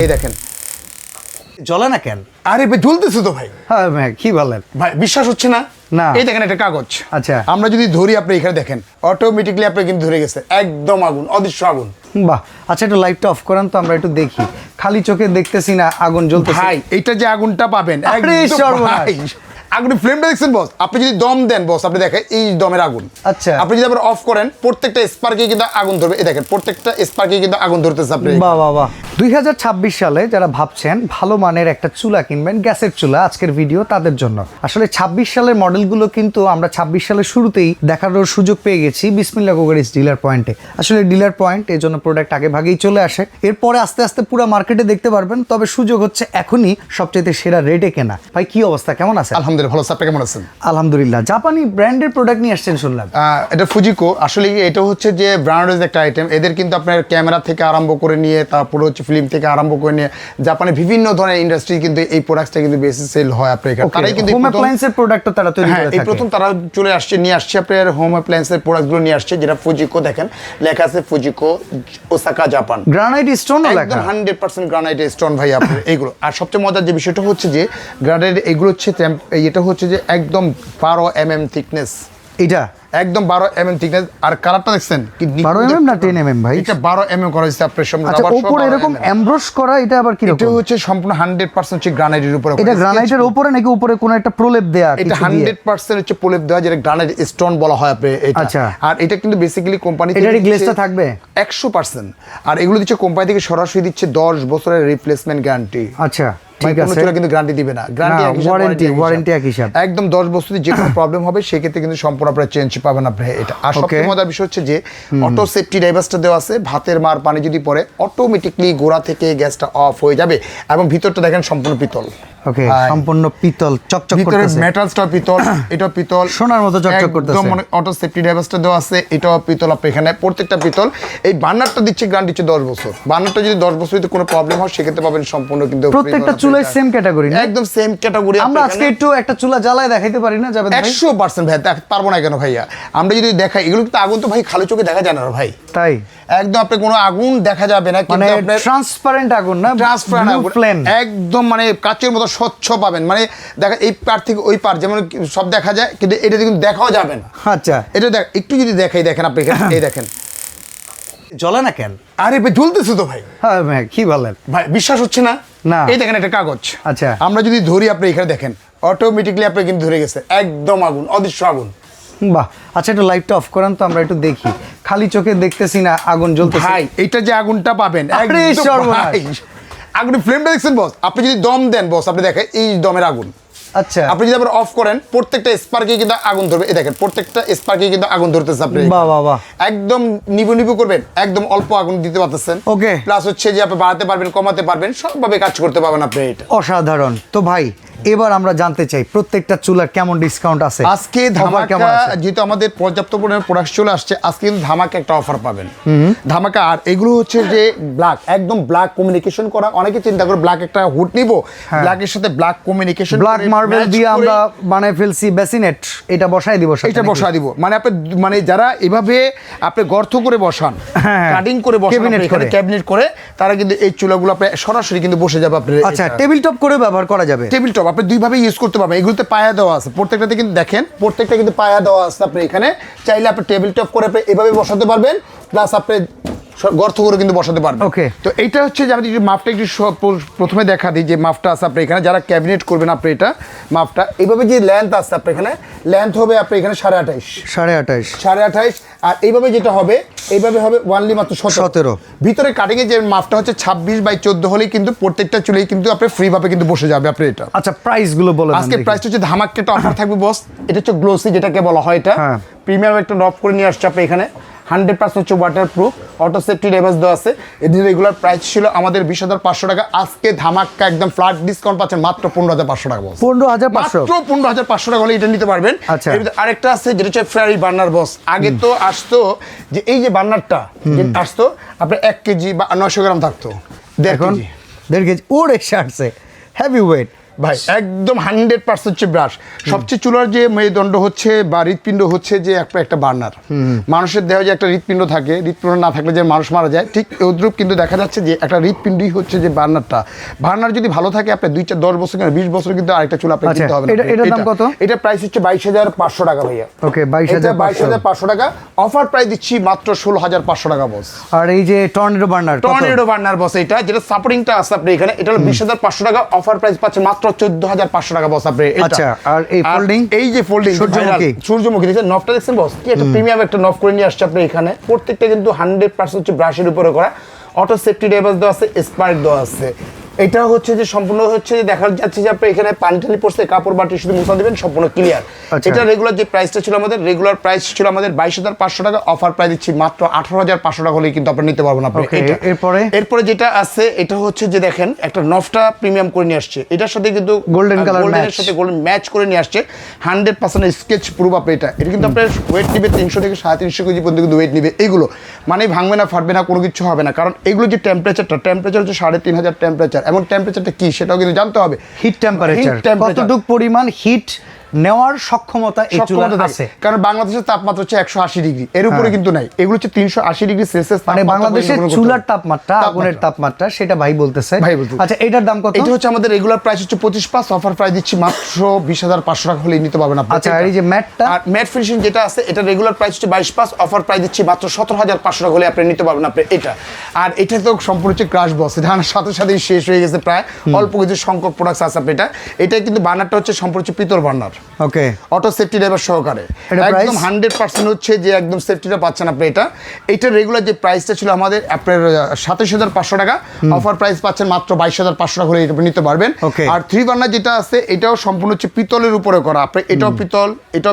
এই দেখেন জ্বলে না কেন? আরে ভাই জ্বলতেছে তো ভাই। হ্যাঁ ভাই কি বলেন ভাই বিশ্বাস হচ্ছে না? না। এই দেখেন একটা কাগজ। আচ্ছা। আমরা যদি ধরি আপনি এখানে দেখেন অটোমেটিক্যালি আপনি কিন্তু ধরে গেছে একদম আগুন, অদৃশ্য আগুন। বাহ, আচ্ছা একটু লাইটটা অফ করেন তো আমরা একটু দেখি। খালি চোখে দেখতেছি না আগুন জ্বলতেছে। ভাই এইটা যে আগুনটা পাবেন আরে সর্বনাশ। ভাই, আগুনের ফ্লেমটা দেখছেন বস? আপনি যদি দম দেন বস, আপনি দেখেন এই দমের আগুন। আচ্ছা। আপনি যদি আবার অফ করেন প্রত্যেকটা স্পার্কে কিন্তু আগুন ধরবে। এই দেখেন প্রত্যেকটা স্পার্কে কিন্তু আগুন ধরতেছে আপনি। বাহ বাহ বাহ। 2026 সালে যারা ভাবছেন ভালো মানের একটা চুলা কিনবেন, গ্যাসের চুলা, আজকের ভিডিও তাদের জন্য। আসলে 26 সালের মডেলগুলো কিন্তু আমরা 26 সালের শুরুতেই দেখানোর সুযোগ পেয়ে গেছি বিসমিল্লাহ কুকারিজ ডিলার পয়েন্টে। আসলে ডিলার পয়েন্ট এই জন্য প্রোডাক্ট আগে ভাগেই চলে আসে, এরপরে আস্তে আস্তে পুরো মার্কেটে দেখতে পারবেন। তবে সুযোগ হচ্ছে এখনই সবচেয়ে সেরা রেটে কেনা। ভাই কি অবস্থা, কেমন আছে? আলহামদুলিল্লাহ ভালো। আপনি কেমন আছেন? আলহামদুলিল্লাহ। জাপানি ব্র্যান্ডের প্রোডাক্ট নিয়ে আসছেন শুনলাম। এটা ফুজিকো। আসলে এটা হচ্ছে যে ব্র্যান্ডের একটা আইটেম। এদের কিন্তু আপনার ক্যামেরা থেকে আরম্ভ করে নিয়ে তারপরে হচ্ছে ফিল্ম থেকে আরম্ভ করে নিয়ে জাপানে বিভিন্ন ধরনের ইন্ডাস্ট্রি কিন্তু এই প্রোডাক্টটা কিন্তু বেশি সেল হয় আপনার এখানে। তারাই কিন্তু হোম অ্যাপ্লায়েন্সের প্রোডাক্টও তারা তৈরি করে থাকে। এই প্রথম তারা চলে আসছে, নিয়ে আসছে আপনার হোম অ্যাপ্লায়েন্সের প্রোডাক্টগুলো নিয়ে আসছে, যেটা ফুজিকো। দেখেন লেখা আছে ফুজিকো ওসাকা জাপান। গ্রানাইট স্টোন লেখা, একদম 100% গ্রানাইট স্টোন ভাই আপনার এইগুলো। আর সবচেয়ে মজার যে বিষয়টা হচ্ছে যে গ্রানাইট এগুলো হচ্ছে এটা হচ্ছে যে একদম 12 mm থিকনেস। এটা একদম 12 mm থিকনেস। আর কালারটা দেখছেন কি? 12 mm না 10 mm ভাই? এটা 12 mm করা হয়েছে আপনার সম্পূর্ণ। আচ্ছা, উপরে এরকম এমব্রস করা, এটা আবার কি রকম? এটা হচ্ছে সম্পূর্ণ 100% হচ্ছে গ্রানাইটের উপরে। এটা গ্রানাইটের উপরে নাকি উপরে কোনো একটা প্রলেপ দেয়া? এটা 100% হচ্ছে প্রলেপ দেওয়া, যেটা গ্রানাইট স্টোন বলা হয় আপনি এটা। আচ্ছা। আর এটা কিন্তু বেসিক্যালি কোম্পানি থেকে এটার গ্লেজটা থাকবে 100%। আর এগুলো দিচ্ছে কোম্পানি থেকে সরাসরি দিচ্ছে 10 বছরের রিপ্লেসমেন্ট গ্যারান্টি। আচ্ছা ঠিক আছে, কিন্তু গ্যারান্টি দিবে না। ওয়ারেন্টি এক হিসাব। একদম 10 বছর যে কোনো প্রবলেম হবে সেক্ষেত্রে কিন্তু সম্পূর্ণ আপনারা চেঞ্জ পাবেন আপনি এটা। আর সবচেয়ে মজার বিষয় হচ্ছে যে অটো সেফটি ডাইভার্সটা দেওয়া আছে। ভাতের মার পানি যদি পড়ে অটোমেটিকলি গোড়া থেকে গ্যাসটা অফ হয়ে যাবে। এবং ভিতরটা দেখেন সম্পূর্ণ পিতল। ওকে, সম্পূর্ণ পিতল চকচক করতেছে। ভিতরে মেটালসটা পিতল, এটা পিতল, সোনার মতো চকচক করতেছে। একদম মানে অটো সেফটি ডাইভার্সটা দেওয়া আছে, এটাও পিতল আপনি এখানে প্রত্যেকটা পিতল। এই বার্নারটা দিচ্ছে গ্যারান্টি হচ্ছে 10 বছর। বার্নারটা যদি 10 বছর যদি কোনো প্রবলেম হয় সেক্ষেত্রে পাবেন সম্পূর্ণ কিন্তু প্রত্যেকটা চুলাই সেম ক্যাটাগরি না? একদম সেম ক্যাটাগরি। আমরা আজকে একটু একটা চুলা জ্বালায় দেখাইতে পারি না? যাবে 100% ভাই, পারবো না কেন ভাইয়া? আমরা যদি দেখাই এগুলো কিন্তু আগুন তো ভাই খালি চোখে দেখা যায় না ভাই। তাই একদম আপনি কোনো আগুন দেখা যাবে না, কিন্তু আপনি ট্রান্সপারেন্ট আগুন না, ট্রান্সপারেন্ট আগুন একদম মানে কাচের মতো স্বচ্ছ পাবেন। মানে দেখা এই পার থেকে ওই পার যেমন সব দেখা যায়, কিন্তু এটা কিন্তু দেখাও যাবে না। আচ্ছা, এটা দেখ একটু যদি দেখাই, দেখেন আপনি এই দেখেন জ্বলে না কেন? আরে ভাই জ্বলতেছে তো ভাই। হ্যাঁ ভাই কি বলেন? ভাই বিশ্বাস হচ্ছে না? না। এই দেখেন একটা কাগজ। আচ্ছা। আমরা যদি ধরি আপনি এখানে দেখেন অটোমেটিক্যালি আপনি কিন্তু ধরে গেছে একদম আগুন, অদৃশ্য আগুন। বাহ, আচ্ছা একটু লাইটটা অফ করেন তো আমরা একটু দেখি। খালি চোখে দেখতেছি না আগুন জ্বলতেছে। ভাই এইটা যে আগুনটা পাবেন আরে সর্বনাশ। আগুনের ফ্লেমটা দেখছেন বস? আপনি যদি দম দেন বস, আপনি দেখেন এই দমের আগুন। আচ্ছা। আপনি যদি আবার অফ করেন প্রত্যেকটা স্পার্কে কিন্তু আগুন ধরবে। এই দেখেন প্রত্যেকটা স্পার্কে কিন্তু আগুন ধরতেছে আপনি। বাহ বাহ বাহ। একদম নিবু করবেন, একদম অল্প আগুন দিতে পারতেছেন। ওকে। প্লাস হচ্ছে যে আপনি বাড়াতে পারবেন, কমাতে পারবেন, সবভাবে কাজ করতে পারবেন আপনি এটা। অসাধারণ। তো ভাই এবার আমরা জানতে চাই প্রত্যেকটা চুলার কেমন ডিসকাউন্ট আছে আজকে? ধামাকা, যেহেতু আমাদের পর্যাপ্ত পরিমাণে প্রোডাক্ট চলে আসছে, আজকে কিন্তু ধামাকা একটা অফার পাবেন। ধামাকা। আর এগুলো হচ্ছে যে ব্ল্যাক, একদম ব্ল্যাক কমিউনিকেশন করা। অনেকে চিন্তা করে ব্ল্যাক একটা হুড নিব, ব্ল্যাকের সাথে ব্ল্যাক কমিউনিকেশন, ব্ল্যাক মার্বেল দিয়ে আমরা বানাই ফেলছি বেসিনেট, এটা বসাই দিব। এটা বসাই দিব মানে আপনি মানে যারা এভাবে আপনি গর্ত করে বসান, কাটিং করে বসান, এখানে ক্যাবিনেট করে, তারা কিন্তু এই চুলাগুলো আপনি সরাসরি কিন্তু বসে যাবে আপনার। আচ্ছা, টেবিল টপ করে ব্যবহার করা যাবে। টেবিল টপ আপনি দুইভাবে ইউজ করতে পারবেন। এগুলোতে পায়া দেওয়া আছে, প্রত্যেকটাতে কিন্তু দেখেন প্রত্যেকটা কিন্তু পায়া দেওয়া আছে। আপনি এখানে চাইলে আপনি টেবিল টপ করে আপনি এভাবে বসাতে পারবেন, প্লাস আপনি গর্ত করে কিন্তু বসাতে পারবেন। ওকে। তো এইটা হচ্ছে যে আমি মাপটা একটু প্রথমে দেখা দিই যে মাপটা আছে আপনি এখানে যারা ক্যাবিনেট করবেন আপনি এটা মাপটা এইভাবে যে লেন্থ আছে আপনি এখানে লেন্থ হবে আপনি এখানে 28.5 আর এইভাবে যেটা হবে এইভাবে হবে ওয়ানলি মাত্র 17। ভিতরে কাটিং এর যে মাপটা হচ্ছে 26/14 হলেই কিন্তু প্রত্যেকটা চুলেই কিন্তু আপনি ফ্রি ভাবে কিন্তু বসে যাবে আপনি এটা। আচ্ছা, প্রাইস গুলো বলেন। আজকে প্রাইসটা হচ্ছে ধামাকা একটা অফার থাকবে বস। এটা হচ্ছে গ্লোসি যেটাকে বলা হয়, এটা প্রিমিয়াম একটা ড্রপ করে নিয়ে আসছে আপনি এখানে। 100% হচ্ছে ওয়াটারপ্রুফ, অটো সেফটি ডেভাইস দেওয়া আছে। এদের রেগুলার প্রাইস ছিল আমাদের 20,500 টাকা। আজকে ধামাকা একদম ফ্ল্যাট ডিসকাউন্ট পাচ্ছেন মাত্র 15,500 টাকা বস। 15,500 মাত্র 15,500 টাকা হলে এটা নিতে পারবেন। আচ্ছা। আরেকটা আছে যেটা হচ্ছে ফ্রাই বার্নার বস। আগে তো আসতো যে এই যে বার্নারটা আসতো আপনার 1 কেজি বা 900 গ্রাম থাকতো, 1.5 কেজি। 1.5 কেজি ওরে শার্টসে হেভি ওয়েট। ভাই একদম 100% হচ্ছে ব্রাশ। সবচেয়ে চুলার যে মেরুদণ্ড হচ্ছে বা হৃৎপিণ্ড হচ্ছে যে একটা বার্নার। মানুষের দেহে যে একটা হৃৎপিণ্ড থাকে, হৃৎপিণ্ড না থাকলে যে মানুষ মারা যায়, ঠিক ওদ্রুপ কিন্তু দেখা যাচ্ছে যে একটা হৃৎপিণ্ডই হচ্ছে যে বার্নারটা। বার্নার যদি ভালো থাকে আপনি 2-10 বছর কিংবা 20 বছর কিন্তু আরেকটা চুলা আপনি কিনতে হবে না। এটার দাম কত? এটা প্রাইস হচ্ছে 22,500 টাকা ভাইয়া। ওকে, 22,500 টাকা। অফার প্রাইস দিচ্ছি মাত্র 16,500 টাকা বস। আর এই যে টর্নেডো বার্নার বস, এটা যেটা সাপোর্টিংটা আছে আপনি এখানে, এটা হলো 20,500 টাকা। অফার প্রাইস পাচ্ছেন মাত্র 14,500 টাকা বস আপনি এটা। আচ্ছা, আর এই ফোল্ডিং, এই যে ফোল্ডিং সূর্যমুখী দেখছেন, নবটা দেখছেন বস, কি একটা প্রিমিয়াম একটা নব করে নিয়ে আসছে আপনি এখানে। প্রত্যেকটা কিন্তু 100% হচ্ছে ব্রাশের উপরে করা, অটো সেফটি ডেভাইস দেওয়া আছে, স্পার্ক দেওয়া আছে। এটা হচ্ছে যে সম্পূর্ণ হচ্ছে যে দেখা যাচ্ছে যে আপনি এখানে পানি টানি পড়ছে, কাপড় বাটি শুধু মুছা দিবেন, সম্পূর্ণ ক্লিয়ার। এটা রেগুলার যে প্রাইসটা ছিল আমাদের, রেগুলার প্রাইস ছিল আমাদের 22,500 টাকা। অফার প্রাইস দিচ্ছি মাত্র 18,500 টাকা হলেই কিন্তু আপনি নিতে পারবেন আপনি এটা। এরপরে যেটা আছে এটা হচ্ছে যে দেখেন একটা নফটা প্রিমিয়াম করে নিয়ে আসছে, এটার সাথে কিন্তু গোল্ডেন কালারের সাথে গোল্ডেন ম্যাচ করে নিয়ে আসছে। 100% স্কেচ প্রুফ আপনি এটা কিন্তু আপনার ওয়েট নিবে 300 থেকে 350 কেজি পর্যন্ত কিন্তু ওয়েট নিবে। এগুলো মানে ভাঙবে না, ফাটবে না, কোনো কিছু হবে না, কারণ এগুলো যে টেম্পারেচার হচ্ছে 3,500 টেম্পারেচার, এবং টেম্পারেচারটা কি সেটাও কিন্তু জানতে হবে। হিট টেম্পারেচার কতটুকু পরিমাণ হিট নেওয়ার সক্ষমতা এই চুলাতে আছে, কারণ বাংলাদেশের তাপমাত্রা হচ্ছে 180 ডিগ্রি, এর উপরে কিন্তু নাই। এগুলো হচ্ছে 380 ডিগ্রি সেলসিয়াস, মানে বাংলাদেশের চুলার তাপমাত্রা, আগুনের তাপমাত্রা, সেটা ভাই বলতেছে। আচ্ছা, এটার দাম কত? এটা হচ্ছে আমাদের রেগুলার প্রাইস হচ্ছে 25,500, অফার প্রাইস দিচ্ছি মাত্র 20,500 টাকা হলেই নিতে পারবেন আপনি। আচ্ছা, আর এই যে ম্যাটটা, আর ম্যাট ফিনিশিং যেটা আছে, এটা রেগুলার প্রাইস হচ্ছে 22,500, অফার প্রাইস দিচ্ছি মাত্র 17,500 টাকা হলে আপনি নিতে পারবেন আপনি এটা। আর এটা তো সম্পূর্ণ হচ্ছে ক্রাশ বস, এটা সাথে সাথেই শেষ হয়ে গেছে প্রায়, অল্প কিছু সংখ্যক প্রোডাক্টস আছে আপনি এটা কিন্তু বার্নারটা হচ্ছে সম্পূর্ণ হচ্ছে পিতল বার্নার। ওকে, অটো সেফটি ড্রাইভার সহকারে একদম 100% হচ্ছে যে একদম সেফটিটা পাচ্ছেন আপনি এটা। এইটার রেগুলার যে প্রাইসটা ছিল আমাদের আপনার 27,500 টাকা, অফার প্রাইস পাচ্ছেন মাত্র 22,500 টাকা হলে এটা নিতে পারবেন। আর 3 বার্নার যেটা আছে এটাও সম্পূর্ণ হচ্ছে পিতলের উপরে করা, আপনি এটাও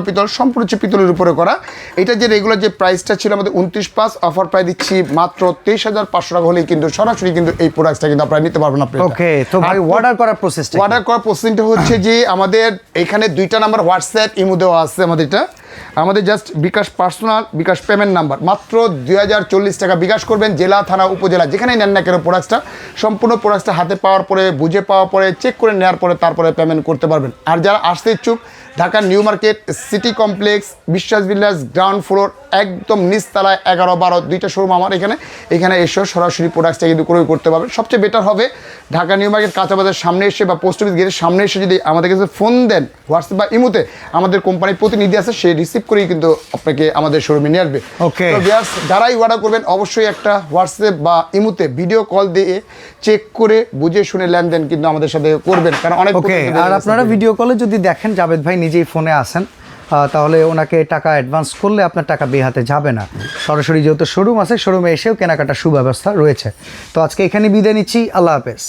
পিতল সম্পূর্ণ হচ্ছে পিতলের উপরে করা। এটা যে রেগুলার যে প্রাইসটা ছিল আমাদের 29,500, অফার প্রাইস দিচ্ছি মাত্র 23,500 টাকা হলে কিন্তু সরাসরি কিন্তু এই প্রোডাক্টটা কিন্তু আপনারা নিতে পারবেন আপনি। ওকে, তো ভাই অর্ডার করার প্রসেসটা হচ্ছে যে আমাদের এখানে 2টা নাম্বার হোয়াটসঅ্যাপ ইমো দেওয়া আছে আমাদের। এটা আমাদের জাস্ট বিকাশ পার্সোনাল বিকাশ পেমেন্ট নাম্বার, মাত্র 2,040 টাকা বিকাশ করবেন, জেলা থানা উপজেলা যেখানে নেন না কেন প্রোডাক্টটা, সম্পূর্ণ প্রোডাক্টটা হাতে পাওয়ার পরে, বুঝে পাওয়ার পরে, চেক করে নেওয়ার পরে তারপরে পেমেন্ট করতে পারবেন। আর যারা আসতে ইচ্ছুক, ঢাকার নিউ মার্কেট, সিটি কমপ্লেক্স, বিশ্বাস ভিলাস গ্রাউন্ড ফ্লোর, একদম নিচতলায় 11-12 2টা শোরুম আমার এখানে এসেও সরাসরি প্রোডাক্টটা কিন্তু ক্রয় করতে পারবেন। সবচেয়ে বেটার হবে ঢাকা নিউ মার্কেট কাঁচা বাজার সামনে এসে বা পোস্ট অফিস গেটের সামনে এসে যদি আমাদের কাছে ফোন দেন, হোয়াটসঅ্যাপ বা ইমোতে, আমাদের কোম্পানির প্রতিনিধি আছে, সে রিসিভ করেই কিন্তু আপনাকে আমাদের শোরুমে নিয়ে আসবে। ওকে, তো ভিউয়ার্স যারাই অর্ডার করবেন অবশ্যই একটা হোয়াটসঅ্যাপ বা ইমোতে ভিডিও কল দিয়ে চেক করে বুঝে শুনে লেনদেন কিন্তু আমাদের সাথে করবেন, কারণ অনেক। ওকে, আর আপনারা ভিডিও কলে যদি দেখেন জাভেদ ভাই নিজেই ফোনে আসেন, তাহলে ওনাকে টাকা অ্যাডভান্স করলে আপনার টাকা বেহাতে যাবে না, সরাসরি যেহেতু শোরুম আছে, শোরুমে এসেও কেনাকাটার সুব্যবস্থা রয়েছে। তো আজকে এখানে বিদায় নিচ্ছি, আল্লাহ হাফেজ।